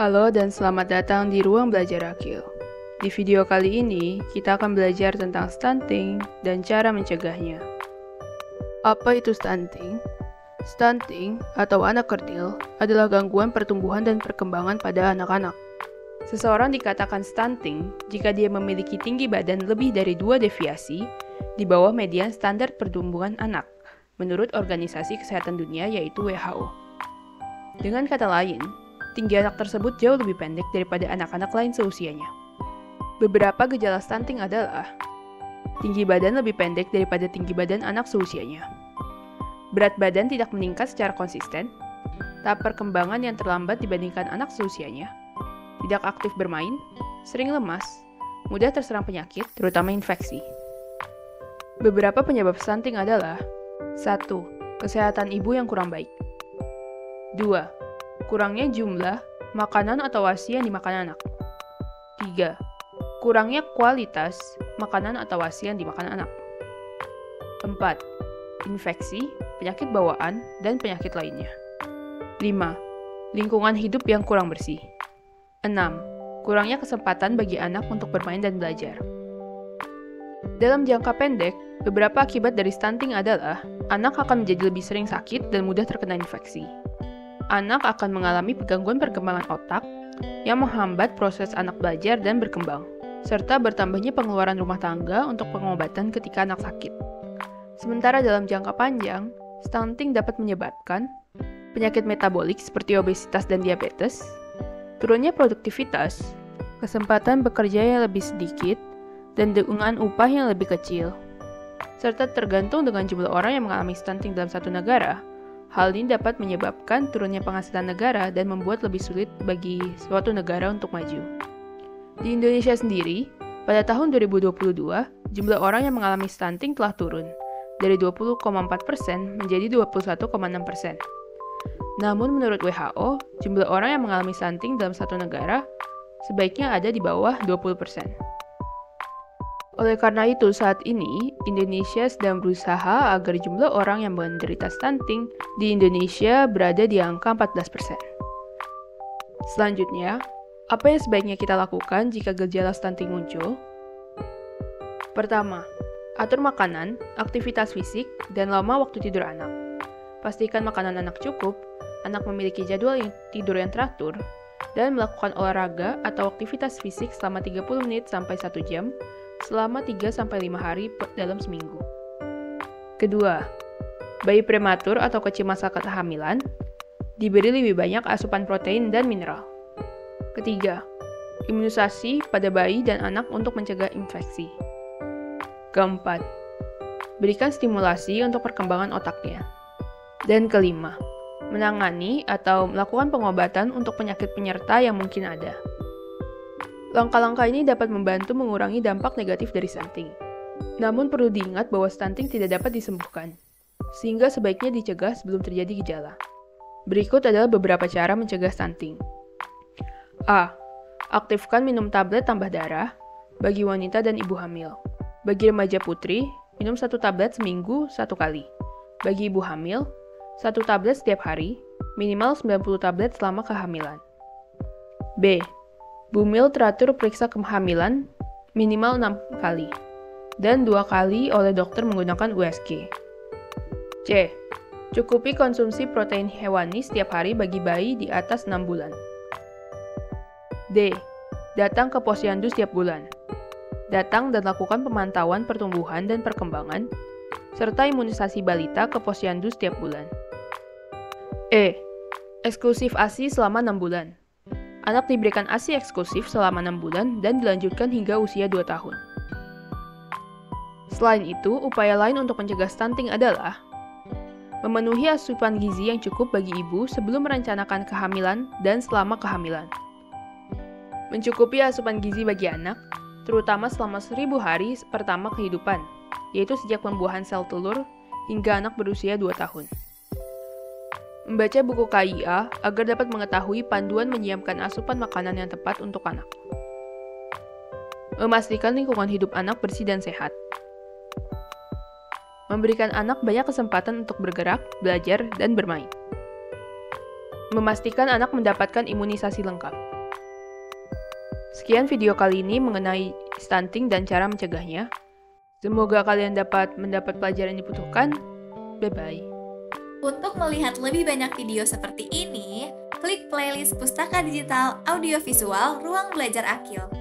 Halo dan selamat datang di Ruang Belajar Akil. Di video kali ini, kita akan belajar tentang stunting dan cara mencegahnya. Apa itu stunting? Stunting, atau anak kerdil, adalah gangguan pertumbuhan dan perkembangan pada anak-anak. Seseorang dikatakan stunting jika dia memiliki tinggi badan lebih dari 2 deviasi di bawah median standar pertumbuhan anak, menurut Organisasi Kesehatan Dunia yaitu WHO. Dengan kata lain, tinggi anak tersebut jauh lebih pendek daripada anak-anak lain seusianya. Beberapa gejala stunting adalah tinggi badan lebih pendek daripada tinggi badan anak seusianya, berat badan tidak meningkat secara konsisten, tahap perkembangan yang terlambat dibandingkan anak seusianya, tidak aktif bermain, sering lemas, mudah terserang penyakit, terutama infeksi. Beberapa penyebab stunting adalah 1. Kesehatan ibu yang kurang baik. 2. Kurangnya jumlah makanan atau ASI yang dimakan anak. 3. Kurangnya kualitas makanan atau ASI yang dimakan anak. 4. Infeksi, penyakit bawaan, dan penyakit lainnya. 5. Lingkungan hidup yang kurang bersih. 6. Kurangnya kesempatan bagi anak untuk bermain dan belajar. Dalam jangka pendek, beberapa akibat dari stunting adalah anak akan menjadi lebih sering sakit dan mudah terkena infeksi. Anak akan mengalami gangguan perkembangan otak yang menghambat proses anak belajar dan berkembang, serta bertambahnya pengeluaran rumah tangga untuk pengobatan ketika anak sakit. Sementara dalam jangka panjang, stunting dapat menyebabkan penyakit metabolik seperti obesitas dan diabetes, turunnya produktivitas, kesempatan bekerja yang lebih sedikit, dan dengan upah yang lebih kecil. Serta tergantung dengan jumlah orang yang mengalami stunting dalam satu negara, hal ini dapat menyebabkan turunnya penghasilan negara dan membuat lebih sulit bagi suatu negara untuk maju. Di Indonesia sendiri, pada tahun 2022, jumlah orang yang mengalami stunting telah turun dari 20,4% menjadi 21,6%. Namun menurut WHO, jumlah orang yang mengalami stunting dalam satu negara sebaiknya ada di bawah 20%. Oleh karena itu, saat ini, Indonesia sedang berusaha agar jumlah orang yang menderita stunting di Indonesia berada di angka 14%. Selanjutnya, apa yang sebaiknya kita lakukan jika gejala stunting muncul? Pertama, atur makanan, aktivitas fisik, dan lama waktu tidur anak. Pastikan makanan anak cukup, anak memiliki jadwal tidur yang teratur, dan melakukan olahraga atau aktivitas fisik selama 30 menit sampai 1 jam, selama 3-5 hari dalam seminggu. Kedua, bayi prematur atau kecil masa kehamilan diberi lebih banyak asupan protein dan mineral. Ketiga, imunisasi pada bayi dan anak untuk mencegah infeksi. Keempat, berikan stimulasi untuk perkembangan otaknya. Dan kelima, menangani atau melakukan pengobatan untuk penyakit penyerta yang mungkin ada. Langkah-langkah ini dapat membantu mengurangi dampak negatif dari stunting. Namun perlu diingat bahwa stunting tidak dapat disembuhkan, sehingga sebaiknya dicegah sebelum terjadi gejala. Berikut adalah beberapa cara mencegah stunting. A. Aktifkan minum tablet tambah darah bagi wanita dan ibu hamil. Bagi remaja putri, minum 1 tablet seminggu 1 kali. Bagi ibu hamil, 1 tablet setiap hari, minimal 90 tablet selama kehamilan. B. Bumil teratur periksa kehamilan minimal 6 kali, dan 2 kali oleh dokter menggunakan USG. C. Cukupi konsumsi protein hewani setiap hari bagi bayi di atas 6 bulan. D. Datang ke posyandu setiap bulan. Datang dan lakukan pemantauan pertumbuhan dan perkembangan, serta imunisasi balita ke posyandu setiap bulan. E. Eksklusif ASI selama 6 bulan. Anak diberikan ASI eksklusif selama 6 bulan dan dilanjutkan hingga usia 2 tahun. Selain itu, upaya lain untuk mencegah stunting adalah memenuhi asupan gizi yang cukup bagi ibu sebelum merencanakan kehamilan dan selama kehamilan. Mencukupi asupan gizi bagi anak, terutama selama 1000 hari pertama kehidupan, yaitu sejak pembuahan sel telur hingga anak berusia 2 tahun. Membaca buku KIA agar dapat mengetahui panduan menyiapkan asupan makanan yang tepat untuk anak. Memastikan lingkungan hidup anak bersih dan sehat. Memberikan anak banyak kesempatan untuk bergerak, belajar, dan bermain. memastikan anak mendapatkan imunisasi lengkap. Sekian video kali ini mengenai stunting dan cara mencegahnya. Semoga kalian dapat mendapat pelajaran yang dibutuhkan. Bye-bye. Untuk melihat lebih banyak video seperti ini, klik playlist Pustaka Digital Audiovisual Ruang Belajar Akil.